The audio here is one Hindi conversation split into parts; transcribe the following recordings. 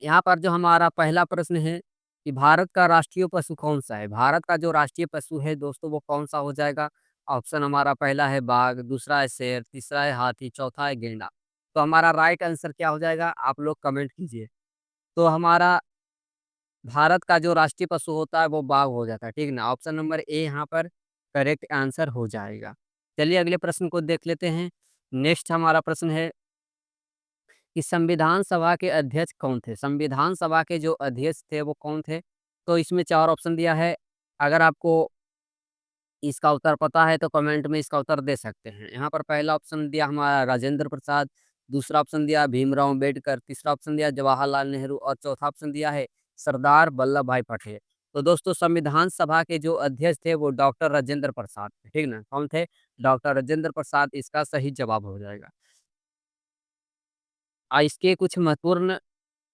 यहाँ पर जो हमारा पहला प्रश्न है कि भारत का राष्ट्रीय पशु कौन-सा है? भारत का जो राष्ट्रीय पशु है दोस्तों वो कौन-सा हो जाएगा? ऑप्शन हमारा पहला है बाघ, दूसरा है शेर, तीसरा है हाथी, चौथा है गैंडा। तो हमारा राइट आंसर क्या हो जाएगा? आप लोग कमेंट कीजिए। तो हमारा भारत का जो राष्ट्रीय पशु होता है वो बाघ हो जाता है, ठीक है ना? ऑप्शन नंबर ए यहाँ पर करेक्ट आंसर हो जाएगा। चलिए अगले प्रश्न को देख लेते हैं। नेक्स्ट हमारा प्रश्न है कि संविधान सभा के अध्यक्ष कौन थे? संविधान सभा के जो अध्यक्ष थे वो कौन थे? तो इसमें 4 ऑप्शन दिया है। अगर आपको इसका उत्तर पता है तो कमेंट में इसका उत्तर दे सकते हैं। यहाँ पर पहला ऑप्शन दिया हमारा राजेंद्र प्रसाद, दूसरा ऑप्शन दिया भीमराव अम्बेडकर, तीसरा ऑप्शन दिया जवाहरलाल नेहरू और चौथा ऑप्शन दिया है सरदार वल्लभ भाई पटेल। तो दोस्तों संविधान सभा के जो अध्यक्ष थे वो डॉक्टर राजेंद्र प्रसाद थे, ठीक ना? कौन थे? डॉक्टर राजेंद्र प्रसाद इसका सही जवाब हो जाएगा। इसके कुछ महत्वपूर्ण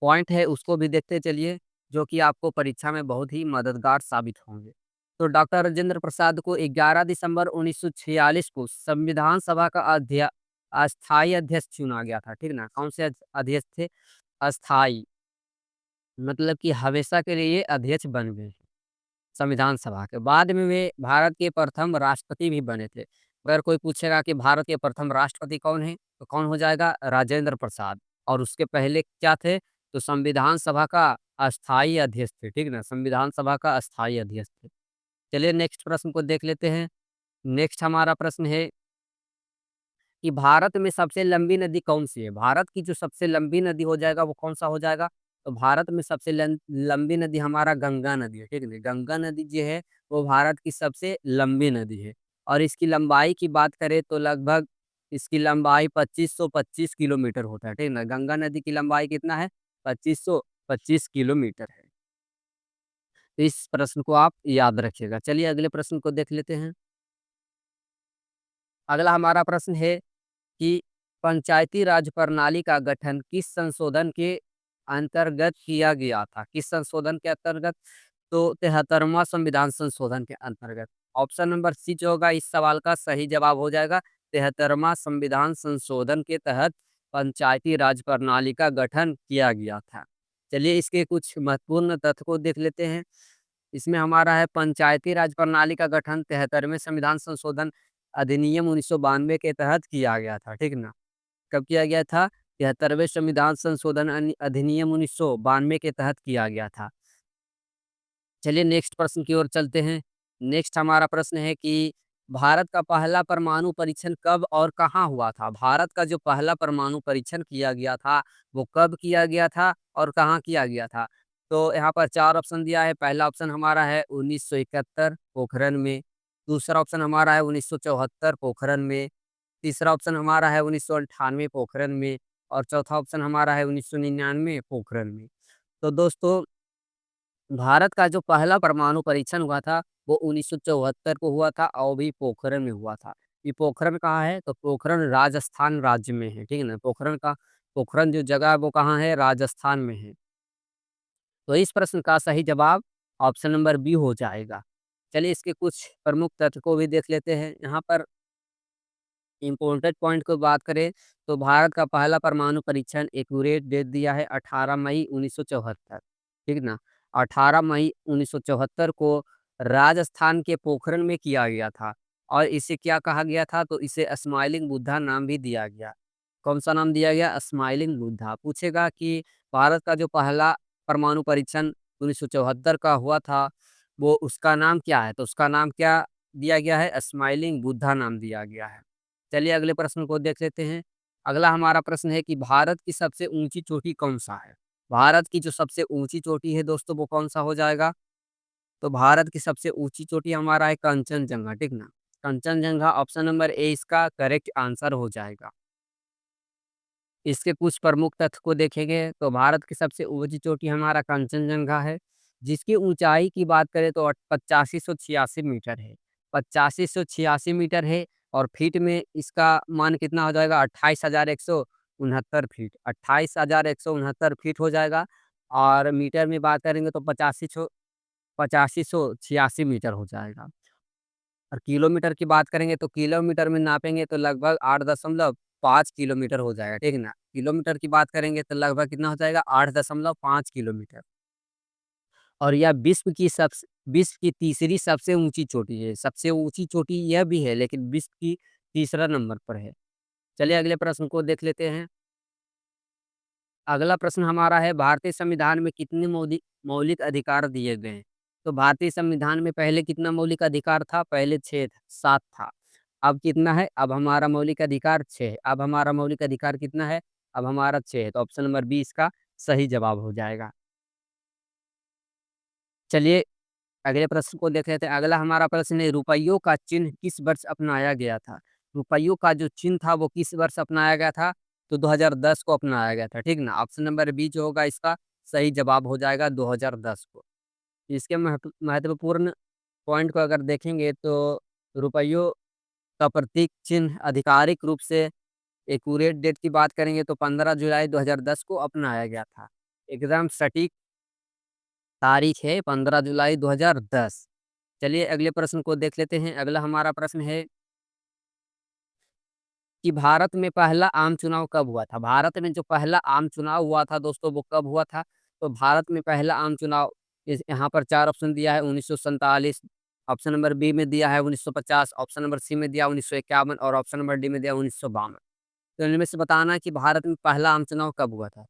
पॉइंट है उसको भी देखते चलिए, जो कि आपको परीक्षा में बहुत ही मददगार साबित होंगे। तो डॉक्टर राजेंद्र प्रसाद को 11 दिसंबर 1946 को संविधान सभा का अस्थायी अध्यक्ष चुना गया था, ठीक ना? कौन से अध्यक्ष थे? अस्थायी, मतलब कि हमेशा के लिए ये अध्यक्ष बन गए संविधान सभा के। बाद में वे भारत के प्रथम राष्ट्रपति भी बने थे। अगर कोई पूछेगा कि भारत के प्रथम राष्ट्रपति कौन है? तो कौन हो जाएगा? राजेंद्र प्रसाद। और उसके पहले क्या थे? तो संविधान सभा का अस्थायी अध्यक्ष थे, ठीक ना? संविधान सभा का अस्थायी अध्यक्ष थे। चलिए नेक्स्ट प्रश्न को देख लेते हैं। नेक्स्ट हमारा प्रश्न है कि भारत में सबसे लंबी नदी कौन-सी है? भारत की जो सबसे लंबी नदी हो जाएगा वो कौन-सा हो जाएगा? तो भारत में सबसे लंबी नदी हमारा गंगा नदी है, ठीक है ना? गंगा नदी जो है वो भारत की सबसे लंबी नदी है और इसकी लंबाई की बात करें तो लगभग इसकी लंबाई 2525 किलोमीटर होता है, ठीक है ना? गंगा नदी की लंबाई कितना है? 2525 किलोमीटर है। तो इस प्रश्न को आप याद रखिएगा। चलिए अगले प्रश्न को देख लेते हैं। अगला हमारा प्रश्न है कि पंचायती राज प्रणाली का गठन किस संशोधन के अंतर्गत किया गया था? किस संशोधन के अंतर्गत? तो 73वां संविधान संशोधन के अंतर्गत। ऑप्शन नंबर सी जो होगा इस सवाल का सही जवाब हो जाएगा। 73वां संविधान संशोधन के तहत पंचायती राज प्रणाली का गठन किया गया था। चलिए इसके कुछ महत्वपूर्ण तथ्य को देख लेते हैं। इसमें हमारा है पंचायती राज प्रणाली का गठन 73वें संविधान संशोधन अधिनियम 1992 के तहत किया गया था, ठीक ना? कब किया गया था? 73वें संविधान संशोधन अधिनियम 1992 के तहत किया गया था। चलिए नेक्स्ट प्रश्न की ओर चलते हैं। नेक्स्ट हमारा प्रश्न है कि भारत का पहला परमाणु परीक्षण कब और कहाँ हुआ था? भारत का जो पहला परमाणु परीक्षण किया गया था, वो कब किया गया था और कहाँ किया गया था? तो यहाँ पर 4 ऑप्शन दिया है। पहला ऑप्शन हमारा है 1971 पोखरण में, दूसरा ऑप्शन हमारा है 1974 पोखरण में, तीसरा ऑप्शन हमारा है 1998 पोखरण में और चौथा ऑप्शन हमारा है 1999 पोखरण में। तो दोस्तों भारत का जो पहला परमाणु परीक्षण हुआ था, वो 1974 को हुआ था और भी पोखरण में हुआ था। ये पोखरण कहाँ है? तो पोखरण राजस्थान राज्य में है, ठीक है ना? पोखरण जो जगह है वो कहाँ है? राजस्थान में है। तो इस प्रश्न का सही जवाब ऑप्शन नंबर बी हो जाएगा। चलिए इसके कुछ प्रमुख तथ्य को भी देख लेते हैं। यहाँ पर इम्पोर्टेंट पॉइंट को बात करें तो भारत का पहला परमाणु परीक्षण एक्यूरेट डेट दिया है 18 मई 1974, ठीक ना? 18 मई 1974 को राजस्थान के पोखरण में किया गया था और इसे क्या कहा गया था? तो इसे स्माइलिंग बुद्धा नाम भी दिया गया। कौन सा नाम दिया गया? स्माइलिंग बुद्धा। पूछेगा कि भारत का जो पहला परमाणु परीक्षण 1974 का हुआ था, वो उसका नाम क्या है? तो उसका नाम क्या दिया गया है? स्माइलिंग बुद्धा नाम दिया गया है। चलिए अगले प्रश्न को देख लेते हैं। अगला हमारा प्रश्न है कि भारत की सबसे ऊँची चोटी कौन-सा है? भारत की जो सबसे ऊँची चोटी है दोस्तों वो कौन-सा हो जाएगा? तो भारत की सबसे ऊँची चोटी हमारा है कंचनजंगा, ठीक ना? कंचनजंगा ऑप्शन नंबर ए इसका करेक्ट आंसर हो जाएगा। इसके कुछ प्रमुख तथ्य को देखेंगे तो भारत की सबसे ऊँची चोटी हमारा कंचनजंगा है, जिसकी ऊँचाई की बात करें तो 8586 मीटर है। 8586 मीटर है और फीट में इसका मान कितना हो जाएगा? 28,169 फीट। 28,169 फीट हो जाएगा और मीटर में बात करेंगे तो 8586 मीटर हो जाएगा। और किलोमीटर की बात करेंगे तो किलोमीटर में नापेंगे तो लगभग 8 दशमलव 5 किलोमीटर हो जाएगा, ठीक है ना? किलोमीटर की बात करेंगे तो लगभग कितना हो जाएगा 8.5 किलोमीटर। और यह विश्व की तीसरी सबसे ऊँची चोटी है। सबसे ऊँची चोटी यह भी है, लेकिन विश्व की तीसरा नंबर पर है। चलिए अगले प्रश्न को देख लेते हैं। अगला प्रश्न हमारा है, भारतीय संविधान में कितने मौलिक अधिकार दिए गए हैं? तो भारतीय संविधान में पहले कितना मौलिक अधिकार था? पहले 7 था। अब कितना है? अब हमारा मौलिक अधिकार 6 है। अब हमारा मौलिक अधिकार कितना है? अब हमारा 6 है। तो ऑप्शन नंबर बी इसका सही जवाब हो जाएगा। चलिए अगले प्रश्न को देख लेते हैं। अगला हमारा प्रश्न है, रुपयों का चिन्ह किस वर्ष अपनाया गया था? रुपयों का जो चिन्ह था वो किस वर्ष अपनाया गया था? तो 2010 को अपनाया गया था, ठीक ना? ऑप्शन नंबर बी जो होगा इसका सही जवाब हो जाएगा 2010 को। इसके महत्वपूर्ण पॉइंट को अगर देखेंगे तो रुपयों का प्रतीक चिन्ह आधिकारिक रूप से एक्यूरेट डेट की बात करेंगे तो 15 जुलाई 2010 को अपनाया गया था। एकदम सटीक तारीख है 15 जुलाई 2010। चलिए अगले प्रश्न को देख लेते हैं। अगला हमारा प्रश्न है कि भारत में पहला आम चुनाव कब हुआ था? भारत में जो पहला आम चुनाव हुआ था दोस्तों वो कब हुआ था? तो भारत में पहला आम चुनाव इस यहाँ पर 4 ऑप्शन दिया है 1947, ऑप्शन नंबर बी में दिया है 1950, ऑप्शन नंबर सी में दिया 1951 और ऑप्शन नंबर डी में दिया 1952। तो इनमें से बताना है कि भारत में पहला आम चुनाव कब हुआ था?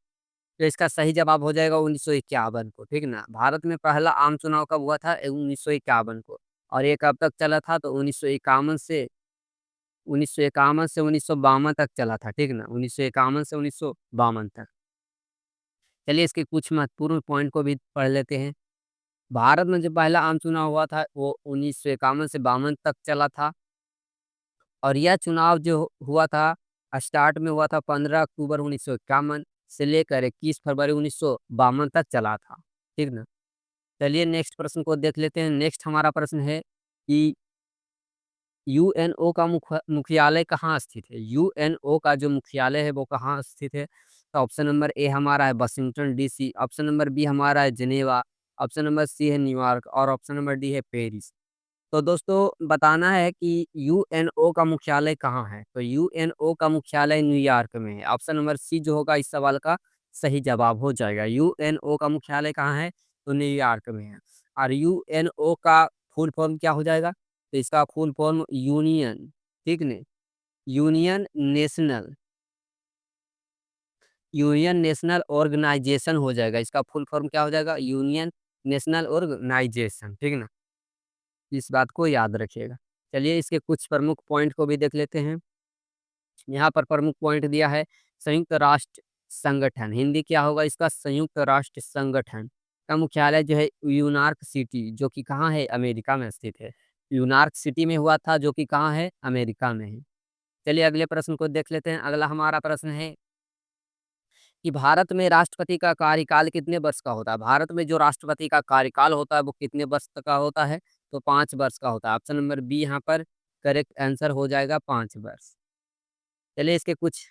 तो इसका सही जवाब हो जाएगा 1951 को, ठीक ना? भारत में पहला आम चुनाव कब हुआ था? 1951 को। और ये कब तक चला था? तो 1951 से 1952 तक चला था, ठीक ना? 1951 से 1952 तक। चलिए इसके कुछ महत्वपूर्ण पॉइंट को भी पढ़ लेते हैं। भारत में जो पहला आम चुनाव हुआ था वो 1951 से 52 तक चला था और यह चुनाव जो हुआ था स्टार्ट में हुआ था 15 अक्टूबर 1951 से लेकर 21 फरवरी 1952 तक चला था, ठीक ना? चलिए नेक्स्ट प्रश्न को देख लेते हैं। नेक्स्ट हमारा प्रश्न है कि यूएनओ का मुख्यालय कहाँ स्थित है? यूएनओ का जो मुख्यालय है वो कहाँ स्थित है? तो ऑप्शन नंबर ए हमारा है Washington DC, option number B हमारा है जिनेवा, ऑप्शन नंबर सी है न्यूयॉर्क और ऑप्शन नंबर डी है पेरिस। तो दोस्तों बताना है कि यूएनओ का मुख्यालय कहाँ है? तो यूएनओ का मुख्यालय न्यूयॉर्क में है। ऑप्शन नंबर सी जो होगा इस सवाल का सही जवाब हो जाएगा। यूएनओ का मुख्यालय कहाँ है? तो न्यूयॉर्क में है। और यूएनओ का फुल फॉर्म क्या हो जाएगा? तो इसका फुल फॉर्म यूनियन, ठीक ने? Union national union national organisation हो जाएगा। इसका फुल फॉर्म क्या हो जाएगा? यूनियन नेशनल ऑर्गेनाइजेशन, ठीक ना? इस बात को याद रखिएगा। चलिए इसके कुछ प्रमुख पॉइंट को भी देख लेते हैं। यहाँ पर प्रमुख पॉइंट दिया है संयुक्त राष्ट्र संगठन, हिंदी क्या होगा इसका? संयुक्त राष्ट्र संगठन का मुख्यालय जो है न्यूयॉर्क सिटी जो कि कहाँ है? अमेरिका में स्थित है। न्यूयॉर्क सिटी में हुआ था जो कि कहाँ है? अमेरिका में है। चलिए अगले प्रश्न को देख लेते हैं। अगला हमारा प्रश्न है कि भारत में राष्ट्रपति का कार्यकाल कितने वर्ष का होता है? भारत में जो राष्ट्रपति का कार्यकाल होता है वो कितने वर्ष तक का होता है? तो 5 वर्ष का होता है। ऑप्शन नंबर बी यहाँ पर करेक्ट आंसर हो जाएगा 5 वर्ष। चलिए इसके कुछ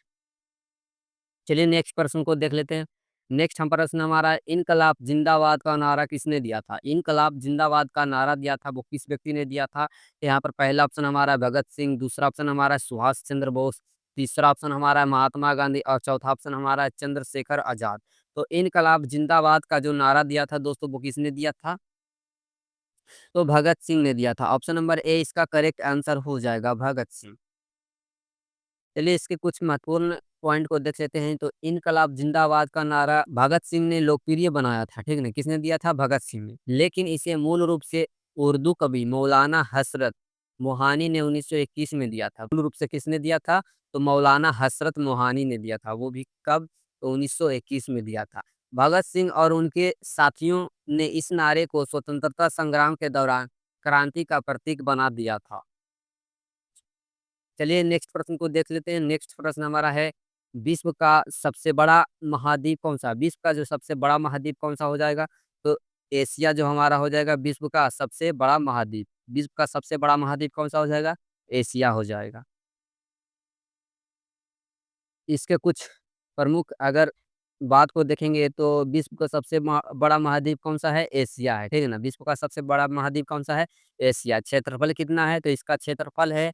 चलिए नेक्स्ट प्रश्न को देख लेते हैं। नेक्स्ट हम प्रश्न हमारा है, इनकलाब जिंदाबाद का नारा किसने दिया था? इनकलाब जिंदाबाद का नारा दिया था वो किस व्यक्ति ने दिया था? यहाँ पर पहला ऑप्शन हमारा है भगत सिंह, दूसरा ऑप्शन हमारा है सुभाष चंद्र बोस, तीसरा ऑप्शन हमारा है महात्मा गांधी और चौथा ऑप्शन हमारा है चंद्रशेखर आजाद। तो इनकलाब जिंदाबाद का जो नारा दिया था दोस्तों वो किसने दिया था? तो भगत सिंह ने दिया था। ऑप्शन नंबर ए इसका करेक्ट आंसर हो जाएगा भगत सिंह। चलिए इसके कुछ महत्वपूर्ण पॉइंट को देख लेते हैं। तो इनकलाब जिंदाबाद का नारा भगत सिंह ने लोकप्रिय बनाया था, ठीक है? किसने दिया था? भगत सिंह ने। लेकिन इसे मूल रूप से उर्दू कवि मौलाना हसरत मोहानी ने 1921 में दिया था। मूल रूप से किसने दिया था? तो मौलाना हसरत मोहानी ने दिया था। वो भी कब? तो 1921 में दिया था। भगत सिंह और उनके साथियों ने इस नारे को स्वतंत्रता संग्राम के दौरान क्रांति का प्रतीक बना दिया था। चलिए नेक्स्ट प्रश्न को देख लेते हैं। नेक्स्ट प्रश्न हमारा है, विश्व का सबसे बड़ा महाद्वीप कौन-सा? विश्व का जो सबसे बड़ा महाद्वीप कौन-सा हो जाएगा? तो एशिया जो हमारा हो जाएगा विश्व का सबसे बड़ा महाद्वीप। विश्व का सबसे बड़ा महाद्वीप कौन-सा हो जाएगा? एशिया हो जाएगा। इसके कुछ प्रमुख अगर बात को देखेंगे तो विश्व का सबसे बड़ा महाद्वीप कौन-सा है? एशिया है, ठीक है ना? विश्व का सबसे बड़ा महाद्वीप कौन-सा है? एशिया। क्षेत्रफल कितना है? तो इसका क्षेत्रफल है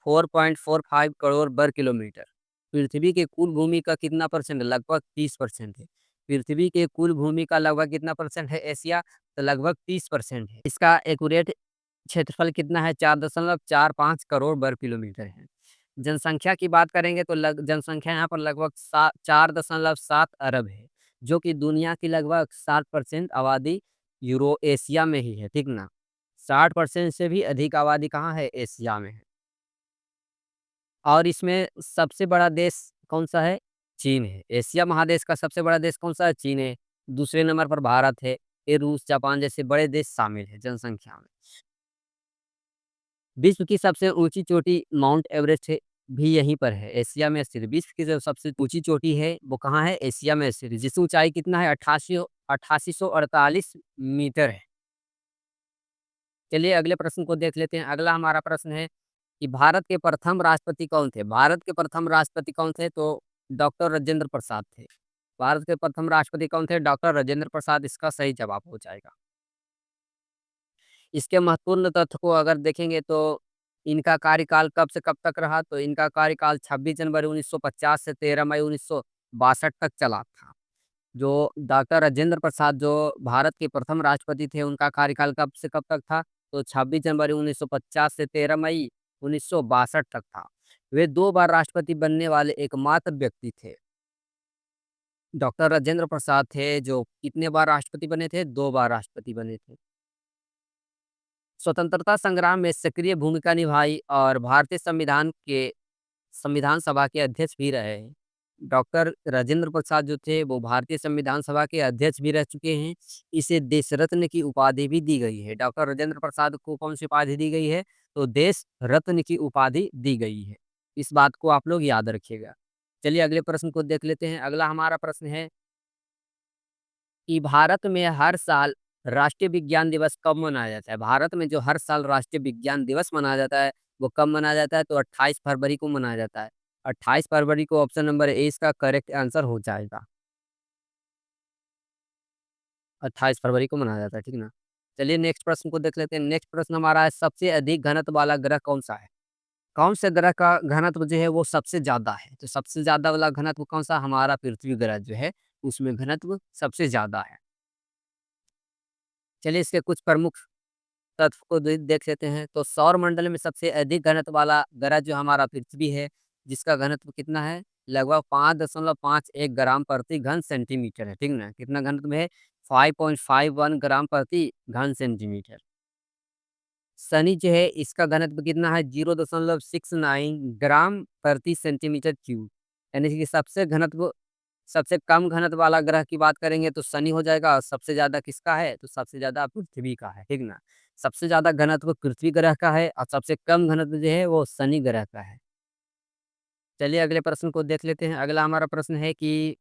4.45 करोड़ वर्ग किलोमीटर। पृथ्वी के कुल भूमि का कितना परसेंट है? लगभग 30% है। पृथ्वी के कुल भूमि का लगभग कितना परसेंट है एशिया? तो लगभग 30% है। इसका एक्यूरेट क्षेत्रफल कितना है? 4.45 करोड़ वर्ग किलोमीटर है। जनसंख्या की बात करेंगे तो जनसंख्या यहाँ पर लगभग 4.7 अरब है, जो कि दुनिया की लगभग 60% आबादी यूरो एशिया में ही है, ठीक ना? 60% से भी अधिक आबादी कहाँ है? एशिया में है। और इसमें सबसे बड़ा देश कौन-सा है? चीन है। एशिया महादेश का सबसे बड़ा देश कौन-सा है? चीन है। दूसरे नंबर पर भारत है। फिर रूस, जापान जैसे बड़े देश शामिल हैं जनसंख्या में। विश्व की सबसे ऊँची चोटी माउंट एवरेस्ट है, भी यहीं पर है, एशिया में स्थित है। विश्व की जो सबसे ऊँची चोटी है, वो कहाँ है? एशिया में स्थित है, जिसकी ऊँचाई कितना है? 8848 मीटर है। चलिए अगले प्रश्न को देख लेते हैं। अगला हमारा प्रश्न है कि भारत के प्रथम राष्ट्रपति कौन थे? भारत के प्रथम राष्ट्रपति कौन थे? तो डॉक्टर राजेंद्र प्रसाद थे। भारत के प्रथम राष्ट्रपति कौन थे? डॉक्टर राजेंद्र प्रसाद इसका सही जवाब हो जाएगा। इसके महत्वपूर्ण तथ्य को अगर देखेंगे तो इनका कार्यकाल कब से कब तक रहा? तो इनका कार्यकाल 26 जनवरी 1950 से 13 मई 1962 तक चला था। जो डॉक्टर राजेंद्र प्रसाद जो भारत के प्रथम राष्ट्रपति थे, उनका कार्यकाल कब से कब तक था? तो 26 जनवरी 1950 से 13 मई 1962 तक था। वे 2 बार राष्ट्रपति बनने वाले एकमात्र व्यक्ति थे। डॉक्टर राजेंद्र प्रसाद थे जो कितने बार राष्ट्रपति बने थे? 2 बार राष्ट्रपति बने थे। स्वतंत्रता संग्राम में सक्रिय भूमिका निभाई और भारतीय संविधान सभा के अध्यक्ष भी रहे हैं। डॉक्टर राजेंद्र प्रसाद जो थे वो भारतीय संविधान सभा के अध्यक्ष भी रह चुके हैं। इसे देश रत्न की उपाधि भी दी गई है। डॉक्टर राजेंद्र प्रसाद को कौन-सी उपाधि दी गई है? तो देश रत्न की उपाधि दी गई है। इस बात को आप लोग याद रखिएगा। चलिए अगले प्रश्न को देख लेते हैं। अगला हमारा प्रश्न है कि भारत में हर साल राष्ट्रीय विज्ञान दिवस कब मनाया जाता है? भारत में जो हर साल राष्ट्रीय विज्ञान दिवस मनाया जाता है, वो कब मनाया जाता है? तो 28 फरवरी को मनाया जाता है। 28 फरवरी को ऑप्शन नंबर ए इसका करेक्ट आंसर हो जाएगा। 28 फरवरी को मनाया जाता है, ठीक ना? चलिए नेक्स्ट प्रश्न को देख लेते हैं। नेक्स्ट प्रश्न हमारा है सबसे अधिक घनत्व वाला ग्रह कौन-सा है? कौन से ग्रह का घनत्व जो है वो सबसे ज़्यादा है? तो सबसे ज़्यादा वाला घनत्व कौन-सा? हमारा पृथ्वी ग्रह जो है, उसमें घनत्व सबसे ज़्यादा है। चलिए इसके कुछ प्रमुख तत्व को देख लेते हैं। तो सौर मंडल में सबसे अधिक घनत्व वाला ग्रह जो हमारा पृथ्वी है, जिसका घनत्व कितना है? लगभग 5.51 ग्राम प्रति घन सेंटीमीटर है, ठीक ना? कितना घनत्व में है? 5.51 ग्राम प्रति घन सेंटीमीटर। शनि जो है इसका घनत्व कितना है? 0.69 ग्राम प्रति सेंटीमीटर क्यूब। यानी कि सबसे कम घनत्व वाला ग्रह की बात करेंगे तो शनि हो जाएगा और सबसे ज़्यादा किसका है? तो सबसे ज़्यादा पृथ्वी का है, ठीक ना? सबसे ज़्यादा घनत्व पृथ्वी ग्रह का है और सबसे कम घनत्व जो है वो शनि ग्रह का है। चलिए अगले प्रश्न को देख लेते हैं। अगला हमारा प्रश्न है कि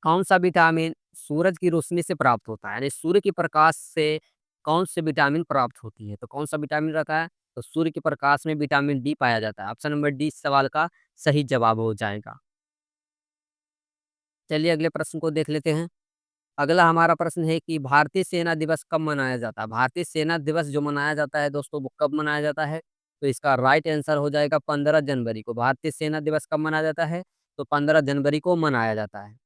कौन-सा विटामिन सूरज की रोशनी से प्राप्त होता है? यानी सूर्य के प्रकाश से कौन से विटामिन प्राप्त होती है? तो कौन-सा विटामिन रहता है? तो सूर्य के प्रकाश में विटामिन डी पाया जाता है। ऑप्शन नंबर डी इस सवाल का सही जवाब हो जाएगा। चलिए अगले प्रश्न को देख लेते हैं। अगला हमारा प्रश्न है कि भारतीय सेना दिवस कब मनाया जाता है? भारतीय सेना दिवस जो मनाया जाता है दोस्तों, वो कब मनाया जाता है? तो इसका राइट आंसर हो जाएगा 15 जनवरी को। भारतीय सेना दिवस कब मनाया जाता है? तो 15 जनवरी को मनाया जाता है।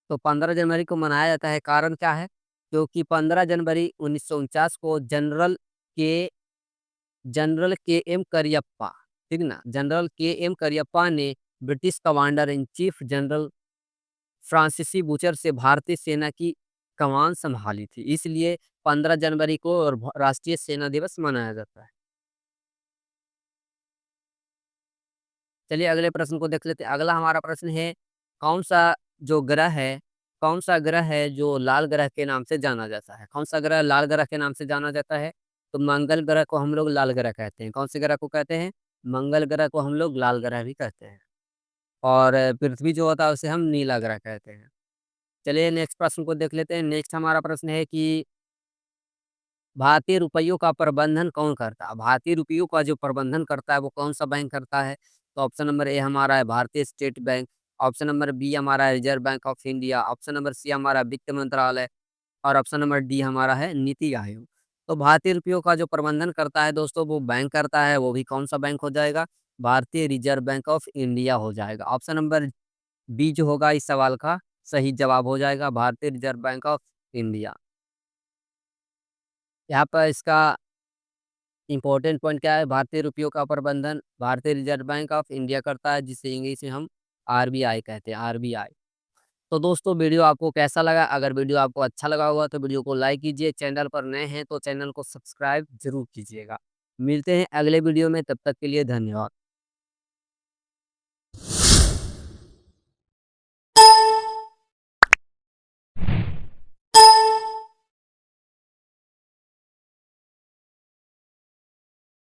तो 15 जनवरी को मनाया जाता है, कारण क्या है? क्योंकि 15 जनवरी 1949 को जनरल के एम करियप्पा, ठीक ना? जनरल के एम करियप्पा ने British commander in chief general फ्रांसीसी बूचर से भारतीय सेना की कमान सँभाली थी। इसलिए 15 जनवरी को और राष्ट्रीय सेना दिवस मनाया जाता है। चलिए अगले प्रश्न को देख लेते हैं। अगला हमारा प्रश्न है कौन-सा जो ग्रह है कौन-सा ग्रह है जो लाल ग्रह के नाम से जाना जाता है? कौन-सा ग्रह लाल ग्रह के नाम से जाना जाता है? तो मंगल ग्रह को हम लोग लाल ग्रह कहते हैं। कौन-से ग्रह को कहते हैं? मंगल ग्रह को हम लोग लाल ग्रह भी कहते हैं। और पृथ्वी जो होता है उसे हम नीला ग्रह कहते हैं। चलिए नेक्स्ट प्रश्न को देख लेते हैं। नेक्स्ट हमारा प्रश्न है कि भारतीय रुपयों का प्रबंधन कौन करता है? भारतीय रुपयों का जो प्रबंधन करता है वो कौन-सा बैंक करता है? तो ऑप्शन नंबर ए हमारा है Bharatiya state bank, option number B हमारा है reserve bank of India, option number C हमारा वित्त मंत्रालय और ऑप्शन नंबर डी हमारा है नीति आयोग। तो भारतीय रुपयों का जो प्रबंधन करता है दोस्तों वो बैंक करता है, वो भी कौन-सा बैंक हो जाएगा? भारतीय रिज़र्व बैंक ऑफ इंडिया हो जाएगा। ऑप्शन नंबर बी जो होगा इस सवाल का सही जवाब हो जाएगा भारतीय रिज़र्व बैंक ऑफ इंडिया। यहाँ पर इसका इम्पोर्टेंट पॉइंट क्या है? भारतीय रुपयों का प्रबंधन भारतीय रिज़र्व बैंक ऑफ इंडिया करता है, जिसे इंग्लिश में हम आरबीआई कहते हैं, आरबीआई। तो दोस्तों वीडियो आपको कैसा लगा? अगर वीडियो आपको अच्छा लगा होगा तो वीडियो को लाइक कीजिए, चैनल पर नए हैं तो चैनल को सब्सक्राइब ज़रूर कीजिएगा। मिलते हैं अगले वीडियो में, तब तक के लिए धन्यवाद।